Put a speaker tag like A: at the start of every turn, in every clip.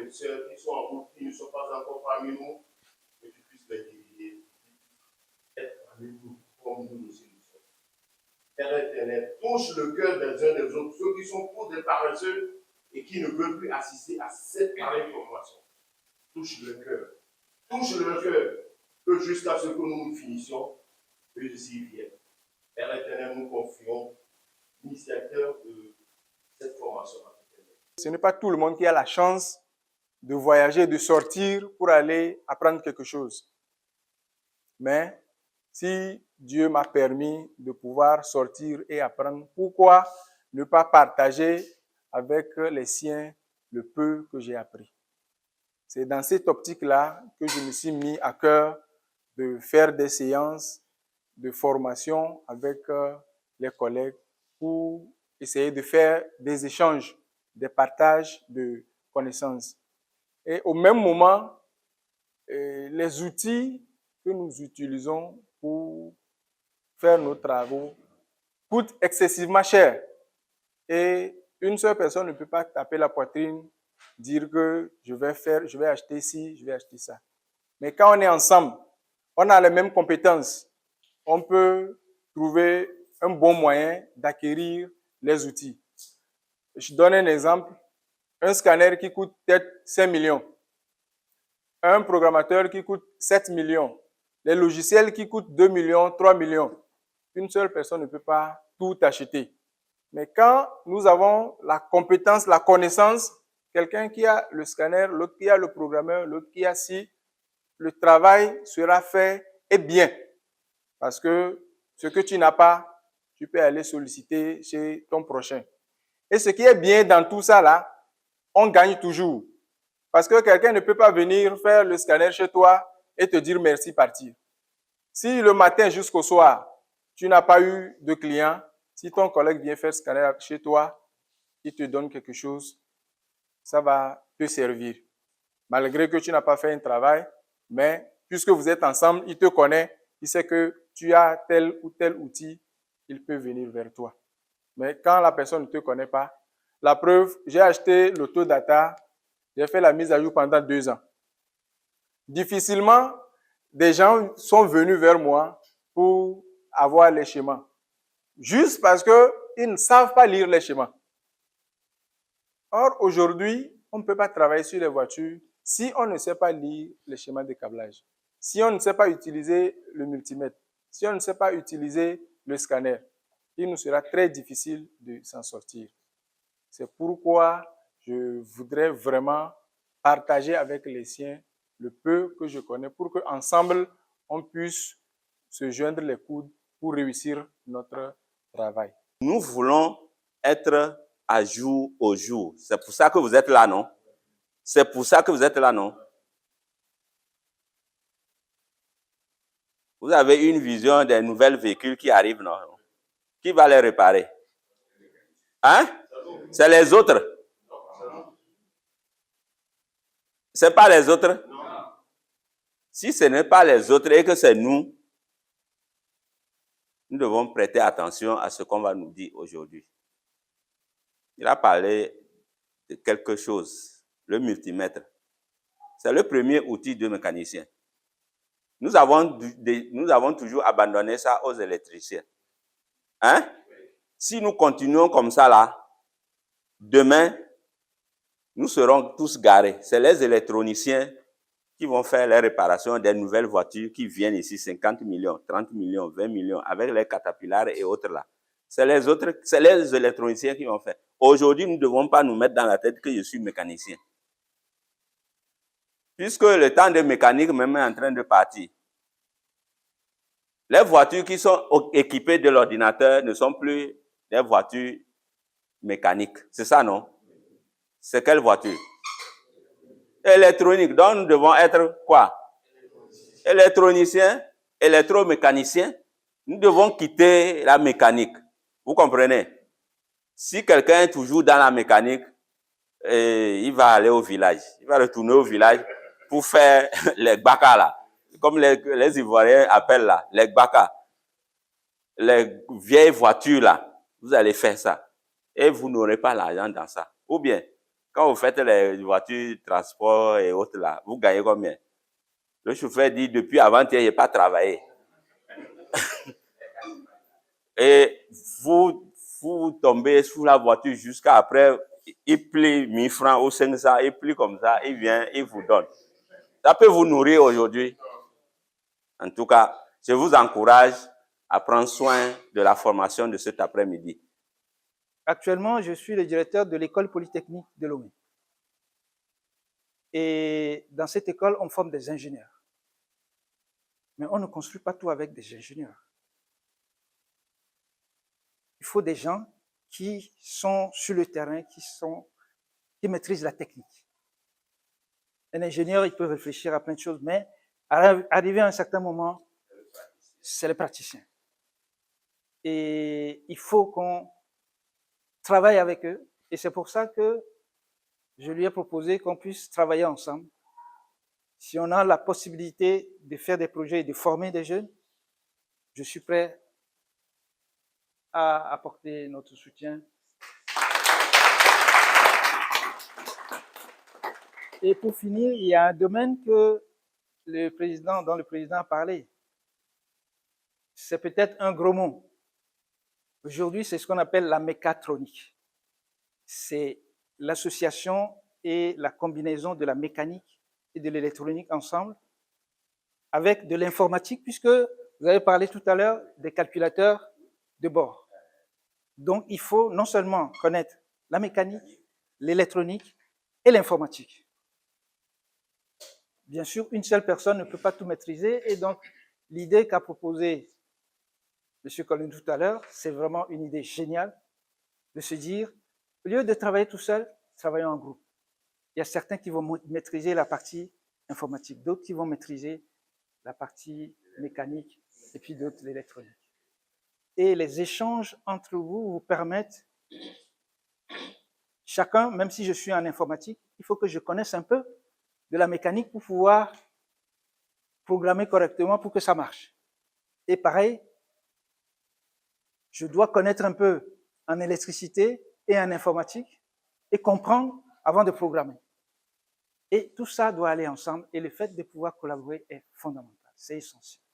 A: et sœurs qui sont en route, qui ne sont pas encore parmi nous, que tu puisses les diriger, être parmi nous, comme nous aussi nous sommes. Père éternel, touche le cœur des uns des autres, ceux qui sont tous des paresseux et qui ne veulent plus assister à cette pareille formation. Touche le cœur, que jusqu'à ce que nous finissions, que je s'y vienne. Père éternel, nous confions l'initiateur de cette formation.
B: Ce n'est pas tout le monde qui a la chance de voyager, de sortir pour aller apprendre quelque chose. Mais si Dieu m'a permis de pouvoir sortir et apprendre, pourquoi ne pas partager avec les siens le peu que j'ai appris? C'est dans cette optique-là que je me suis mis à cœur de faire des séances de formation avec les collègues pour essayer de faire des échanges, des partages de connaissances. Et au même moment, les outils que nous utilisons pour faire nos travaux coûtent excessivement cher. Et une seule personne ne peut pas taper la poitrine, dire que je vais acheter ci, je vais acheter ça. Mais quand on est ensemble, on a les mêmes compétences, on peut trouver un bon moyen d'acquérir les outils. Je donne un exemple. Un scanner qui coûte peut-être 5 millions. Un programmateur qui coûte 7 millions. Les logiciels qui coûtent 2 millions, 3 millions. Une seule personne ne peut pas tout acheter. Mais quand nous avons la compétence, la connaissance, quelqu'un qui a le scanner, l'autre qui a le programmeur, l'autre qui a ci, le travail sera fait et bien. Parce que ce que tu n'as pas, tu peux aller solliciter chez ton prochain. Et ce qui est bien dans tout ça là, on gagne toujours. Parce que quelqu'un ne peut pas venir faire le scanner chez toi et te dire merci, partir. Si le matin jusqu'au soir, tu n'as pas eu de client, si ton collègue vient faire le scanner chez toi, il te donne quelque chose, ça va te servir. Malgré que tu n'as pas fait un travail, mais puisque vous êtes ensemble, il te connaît, il sait que tu as tel ou tel outil, il peut venir vers toi. Mais quand la personne ne te connaît pas, la preuve, j'ai acheté l'autodata, j'ai fait la mise à jour pendant 2 ans. Difficilement, des gens sont venus vers moi pour avoir les schémas. Juste parce qu'ils ne savent pas lire les schémas. Or, aujourd'hui, on ne peut pas travailler sur les voitures si on ne sait pas lire les schémas de câblage, si on ne sait pas utiliser le multimètre, si on ne sait pas utiliser le scanner. Il nous sera très difficile de s'en sortir. C'est pourquoi je voudrais vraiment partager avec les siens le peu que je connais pour qu'ensemble, on puisse se joindre les coudes pour réussir notre travail.
C: Nous voulons être à jour au jour. C'est pour ça que vous êtes là, non? C'est pour ça que vous êtes là, non? Vous avez une vision des nouveaux véhicules qui arrivent, non? Qui va les réparer? Hein? C'est les autres. C'est pas les autres? Si ce n'est pas les autres et que c'est nous, nous devons prêter attention à ce qu'on va nous dire aujourd'hui. Il a parlé de quelque chose, le multimètre. C'est le premier outil de mécanicien. Nous avons toujours abandonné ça aux électriciens. Hein? Si nous continuons comme ça là, demain, nous serons tous garés. C'est les électroniciens qui vont faire les réparations des nouvelles voitures qui viennent ici, 50 millions, 30 millions, 20 millions, avec les Caterpillar et autres là. C'est les électroniciens qui vont faire. Aujourd'hui, nous ne devons pas nous mettre dans la tête que je suis mécanicien. Puisque le temps de mécanique même est en train de partir. Les voitures qui sont équipées de l'ordinateur ne sont plus des voitures mécaniques. C'est ça, non? C'est quelle voiture? Électronique. Donc, nous devons être quoi? Électroniciens, électromécaniciens. Nous devons quitter la mécanique. Vous comprenez? Si quelqu'un est toujours dans la mécanique, il va aller au village. Il va retourner au village pour faire les gbaka là. Comme les Ivoiriens appellent là, les gbaka. Les vieilles voitures là. Vous allez faire ça. Et vous n'aurez pas l'argent dans ça. Ou bien, Quand vous faites les voitures, transport et autres là, vous gagnez combien? Le chauffeur dit, depuis avant-hier, je n'ai pas travaillé. Et vous tombez sous la voiture jusqu'à après, il plie 1000 francs ou 500, il plie comme ça, il vient, il vous donne. Ça peut vous nourrir aujourd'hui. En tout cas, je vous encourage à prendre soin de la formation de cet après-midi.
D: Actuellement, je suis le directeur de l'école polytechnique de Lomé. Et dans cette école, on forme des ingénieurs. Mais on ne construit pas tout avec des ingénieurs. Il faut des gens qui sont sur le terrain, qui maîtrisent la technique. Un ingénieur, il peut réfléchir à plein de choses, mais arrivé à un certain moment, c'est le praticien. Et il faut qu'on travaille avec eux. Et c'est pour ça que je lui ai proposé qu'on puisse travailler ensemble. Si on a la possibilité de faire des projets et de former des jeunes, je suis prêt à apporter notre soutien. Et pour finir, il y a un domaine dont le président a parlé. C'est peut-être un gros mot. Aujourd'hui, c'est ce qu'on appelle la mécatronique. C'est l'association et la combinaison de la mécanique et de l'électronique ensemble avec de l'informatique, puisque vous avez parlé tout à l'heure des calculateurs de bord. Donc, il faut non seulement connaître la mécanique, l'électronique et l'informatique. Bien sûr, une seule personne ne peut pas tout maîtriser, et donc l'idée qu'a proposée M. Colin tout à l'heure, c'est vraiment une idée géniale de se dire, au lieu de travailler tout seul, travaillons en groupe. Il y a certains qui vont maîtriser la partie informatique, d'autres qui vont maîtriser la partie mécanique, et puis d'autres l'électronique. Et les échanges entre vous vous permettent, chacun, même si je suis en informatique, il faut que je connaisse un peu de la mécanique pour pouvoir programmer correctement pour que ça marche. Et pareil, je dois connaître un peu en électricité et en informatique et comprendre avant de programmer. Et tout ça doit aller ensemble, et le fait de pouvoir collaborer est fondamental, c'est essentiel.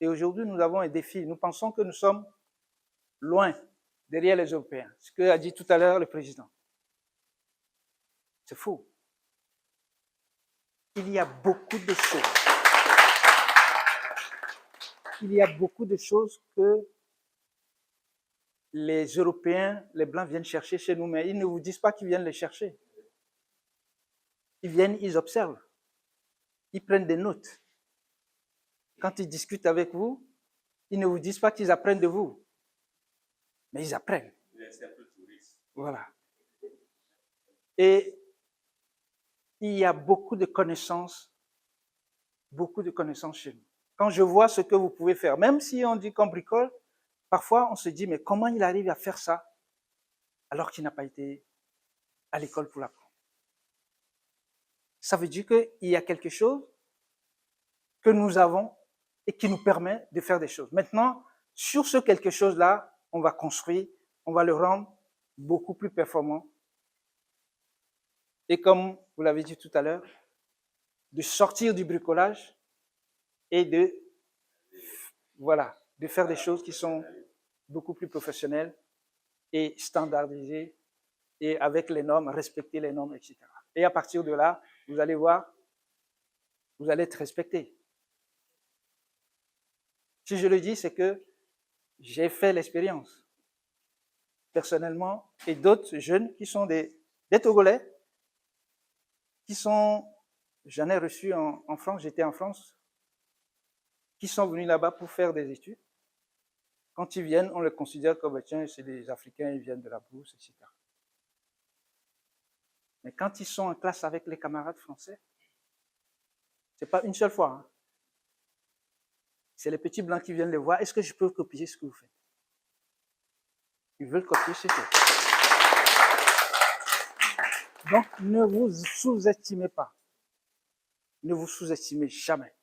D: Et aujourd'hui, nous avons un défi. Nous pensons que nous sommes loin derrière les Européens. Ce que a dit tout à l'heure le président. C'est faux. Il y a beaucoup de choses. Il y a beaucoup de choses que les Européens, les Blancs viennent chercher chez nous, mais ils ne vous disent pas qu'ils viennent les chercher. Ils viennent, ils observent. Ils prennent des notes. Quand ils discutent avec vous, ils ne vous disent pas qu'ils apprennent de vous. Mais ils apprennent. Voilà. Et il y a beaucoup de connaissances chez nous. Quand je vois ce que vous pouvez faire, même si on dit qu'on bricole, parfois on se dit, mais comment il arrive à faire ça alors qu'il n'a pas été à l'école pour l'apprendre? Ça veut dire qu'il y a quelque chose que nous avons et qui nous permet de faire des choses. Maintenant, sur ce quelque chose-là, on va construire, on va le rendre beaucoup plus performant. Et comme vous l'avez dit tout à l'heure, de sortir du bricolage et de faire des choses qui sont beaucoup plus professionnelles et standardisées et avec les normes, respecter les normes, etc. Et à partir de là, vous allez voir, vous allez être respecté. Si je le dis, c'est que j'ai fait l'expérience personnellement, et d'autres jeunes qui sont des Togolais, j'en ai reçu en France, j'étais en France, qui sont venus là-bas pour faire des études. Quand ils viennent, on les considère comme, tiens, c'est des Africains, ils viennent de la brousse, etc. Mais quand ils sont en classe avec les camarades français, c'est pas une seule fois. Hein. C'est les petits blancs qui viennent les voir. Est-ce que je peux copier ce que vous faites? Ils veulent copier ce que vous faites. Donc, ne vous sous-estimez pas. Ne vous sous-estimez jamais.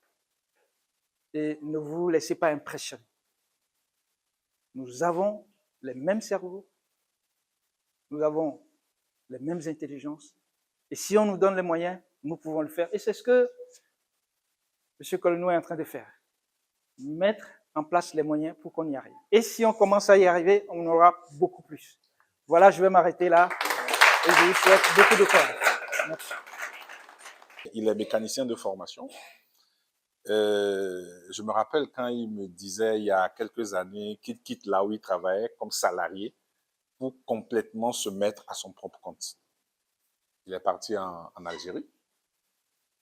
D: Et ne vous laissez pas impressionner. Nous avons les mêmes cerveaux. Nous avons les mêmes intelligences. Et si on nous donne les moyens, nous pouvons le faire. Et c'est ce que M. Colonel est en train de faire. Mettre en place les moyens pour qu'on y arrive. Et si on commence à y arriver, on aura beaucoup plus. Voilà, je vais m'arrêter là et je vous souhaite beaucoup de courage. Merci.
E: Il est mécanicien de formation. Je me rappelle quand il me disait il y a quelques années qu'il quitte là où il travaillait comme salarié pour complètement se mettre à son propre compte. Il est parti en Algérie.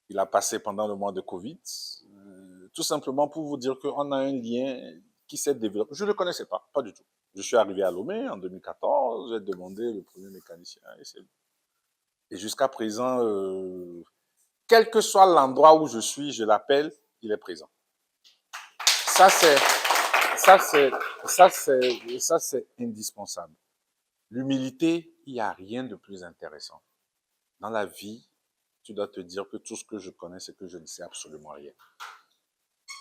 E: Il a passé pendant le mois de Covid, tout simplement pour vous dire qu'on a un lien qui s'est développé. Je ne le connaissais pas du tout. Je suis arrivé à Lomé en 2014, j'ai demandé le premier mécanicien. Et jusqu'à présent, quel que soit l'endroit où je suis, je l'appelle, il est présent. Ça, c'est indispensable. L'humilité, il n'y a rien de plus intéressant. Dans la vie, tu dois te dire que tout ce que je connais, c'est que je ne sais absolument rien.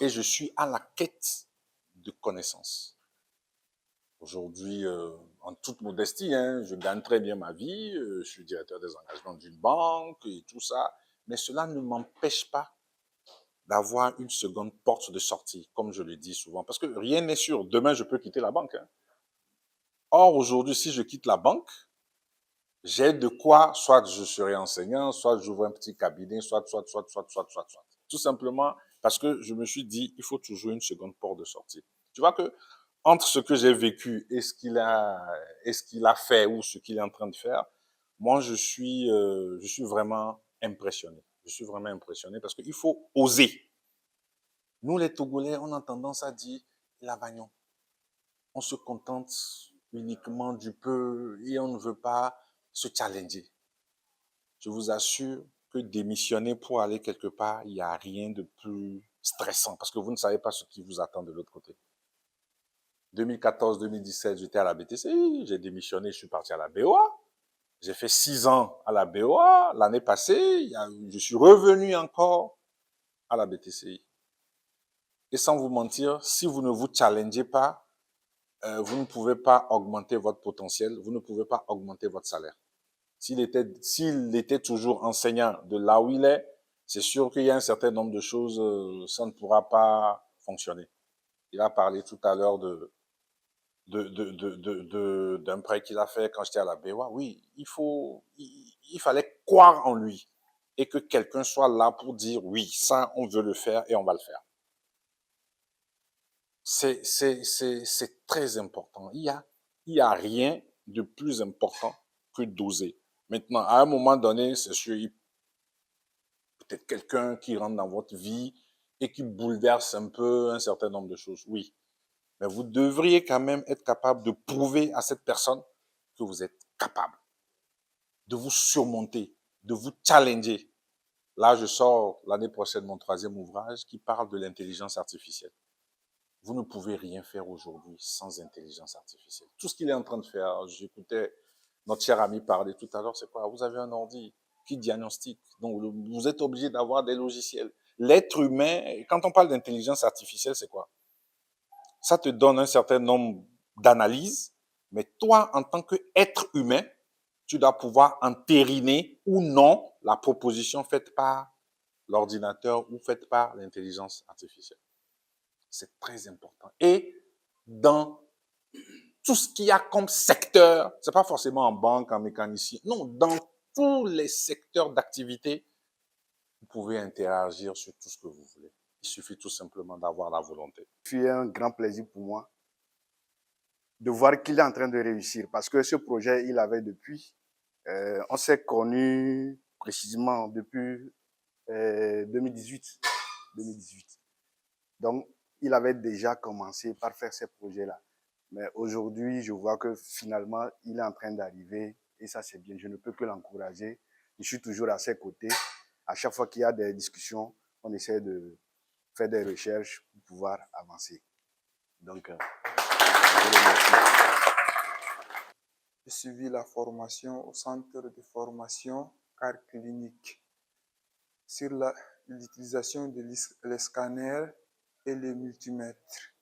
E: Et je suis à la quête de connaissances. Aujourd'hui, en toute modestie, hein, je gagne très bien ma vie, je suis directeur des engagements d'une banque et tout ça, mais cela ne m'empêche pas d'avoir une seconde porte de sortie, comme je le dis souvent, parce que rien n'est sûr. Demain, je peux quitter la banque. Hein. Or, aujourd'hui, si je quitte la banque, j'ai de quoi, soit je serai enseignant, soit j'ouvre un petit cabinet, soit. Tout simplement parce que je me suis dit, il faut toujours une seconde porte de sortie. Tu vois que entre ce que j'ai vécu et ce qu'il a fait ou ce qu'il est en train de faire, moi, je suis vraiment impressionné. Je suis vraiment impressionné parce qu'il faut oser. Nous, les Togolais, on a tendance à dire, la vagnon. On se contente uniquement du peu et on ne veut pas se challenger. Je vous assure que démissionner pour aller quelque part, il n'y a rien de plus stressant parce que vous ne savez pas ce qui vous attend de l'autre côté. 2014-2017, j'étais à la BTCI, j'ai démissionné, je suis parti à la BOA. J'ai fait 6 ans à la BOA. L'année passée, je suis revenu encore à la BTCI. Et sans vous mentir, si vous ne vous challengez pas, vous ne pouvez pas augmenter votre potentiel, vous ne pouvez pas augmenter votre salaire. S'il était toujours enseignant de là où il est, c'est sûr qu'il y a un certain nombre de choses, ça ne pourra pas fonctionner. Il a parlé tout à l'heure d'un prêt qu'il a fait quand j'étais à la BOA. Oui, il fallait croire en lui et que quelqu'un soit là pour dire oui, ça, on veut le faire et on va le faire. C'est très important. Il y a rien de plus important que d'oser. Maintenant, à un moment donné, c'est sûr, peut-être quelqu'un qui rentre dans votre vie et qui bouleverse un peu un certain nombre de choses. Oui. Mais vous devriez quand même être capable de prouver à cette personne que vous êtes capable de vous surmonter, de vous challenger. Là, je sors l'année prochaine mon 3e ouvrage qui parle de l'intelligence artificielle. Vous ne pouvez rien faire aujourd'hui sans intelligence artificielle. Tout ce qu'il est en train de faire, j'écoutais notre cher ami parler tout à l'heure, c'est quoi? Vous avez un ordi qui diagnostique. Donc, vous êtes obligé d'avoir des logiciels. L'être humain, quand on parle d'intelligence artificielle, c'est quoi? Ça te donne un certain nombre d'analyses, mais toi, en tant qu'être humain, tu dois pouvoir entériner ou non la proposition faite par l'ordinateur ou faite par l'intelligence artificielle. C'est très important. Et dans tout ce qu'il y a comme secteur, c'est pas forcément en banque, en mécanicien, non, dans tous les secteurs d'activité, vous pouvez interagir sur tout ce que vous voulez. Il suffit tout simplement d'avoir la volonté.
A: C'est un grand plaisir pour moi de voir qu'il est en train de réussir parce que ce projet, il avait depuis, on s'est connus précisément depuis 2018. Donc, il avait déjà commencé par faire ces projets-là. Mais aujourd'hui, je vois que finalement, il est en train d'arriver et ça, c'est bien. Je ne peux que l'encourager. Je suis toujours à ses côtés. À chaque fois qu'il y a des discussions, on essaie de faire des recherches pour pouvoir avancer. Donc, je vous remercie.
F: J'ai suivi la formation au centre de formation car clinique sur l'utilisation de les scanners et les multimètres.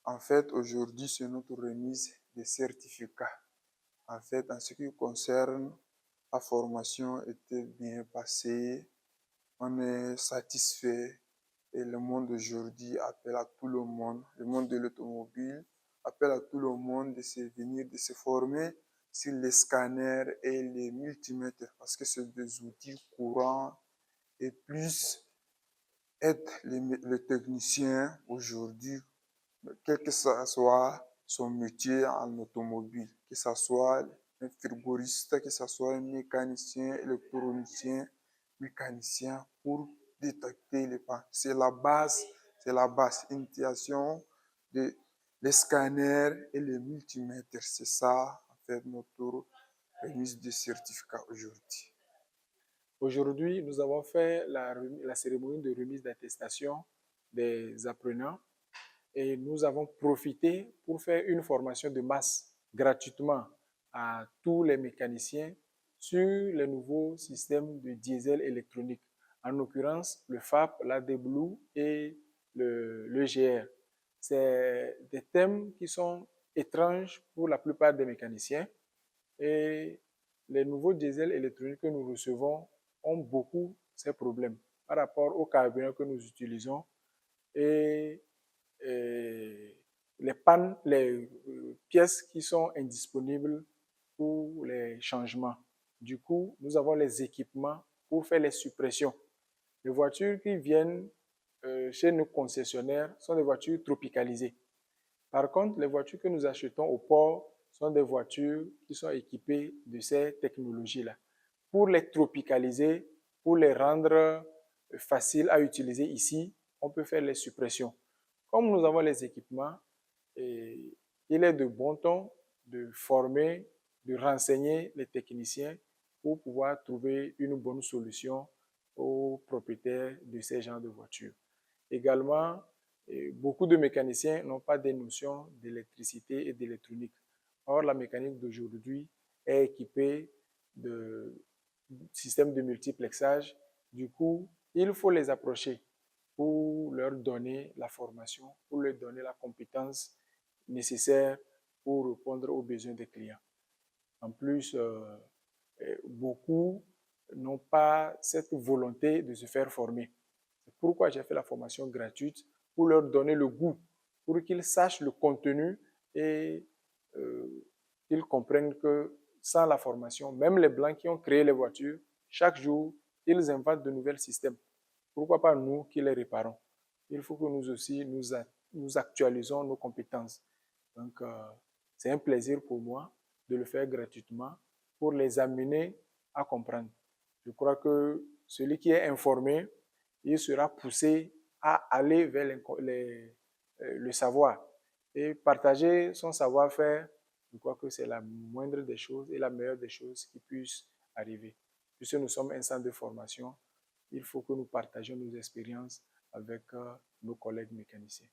F: En fait, aujourd'hui, c'est notre remise des certificats. En fait, en ce qui concerne la formation était bien passée, on est satisfait et le monde d'aujourd'hui appelle à tout le monde, le monde de l'automobile appelle à tout le monde de se venir, de se former sur les scanners et les multimètres parce que c'est des outils courants et plus aide le technicien aujourd'hui, quel que soit son métier en automobile, que ce soit un frigoriste, que ce soit un mécanicien, électronicien, mécanicien, pour détecter les pannes. C'est la base, initiation de les scanners et les multimètres. C'est ça, en fait, notre remise de certificat aujourd'hui.
B: Aujourd'hui, nous avons fait la cérémonie de remise d'attestation des apprenants et nous avons profité pour faire une formation de masse gratuitement à tous les mécaniciens sur les nouveaux systèmes de diesel électronique, en l'occurrence le FAP, l'AD-Blue et l'EGR. C'est des thèmes qui sont étranges pour la plupart des mécaniciens et les nouveaux diesels électroniques que nous recevons ont beaucoup ces problèmes par rapport au carburant que nous utilisons et les pannes, les pièces qui sont indisponibles pour les changements. Du coup, nous avons les équipements pour faire les suppressions. Les voitures qui viennent chez nos concessionnaires sont des voitures tropicalisées. Par contre, les voitures que nous achetons au port sont des voitures qui sont équipées de ces technologies-là. Pour les tropicaliser, pour les rendre faciles à utiliser ici, on peut faire les suppressions. Comme nous avons les équipements, il est de bon ton de former, de renseigner les techniciens pour pouvoir trouver une bonne solution aux propriétaires de ces genres de voitures. Également, beaucoup de mécaniciens n'ont pas des notions d'électricité et d'électronique. Or, la mécanique d'aujourd'hui est équipée de systèmes de multiplexage. Du coup, il faut les approcher pour leur donner la formation, pour leur donner la compétence nécessaire pour répondre aux besoins des clients. En plus, beaucoup n'ont pas cette volonté de se faire former. C'est pourquoi j'ai fait la formation gratuite pour leur donner le goût, pour qu'ils sachent le contenu et qu'ils comprennent que sans la formation, même les Blancs qui ont créé les voitures, chaque jour, ils inventent de nouveaux systèmes. Pourquoi pas nous qui les réparons? Il faut que nous aussi, nous actualisons nos compétences. Donc, c'est un plaisir pour moi de le faire gratuitement pour les amener à comprendre. Je crois que celui qui est informé, il sera poussé à aller vers le savoir. Et partager son savoir-faire, je crois que c'est la moindre des choses et la meilleure des choses qui puissent arriver. Puisque nous sommes un centre de formation, il faut que nous partagions nos expériences avec nos collègues mécaniciens.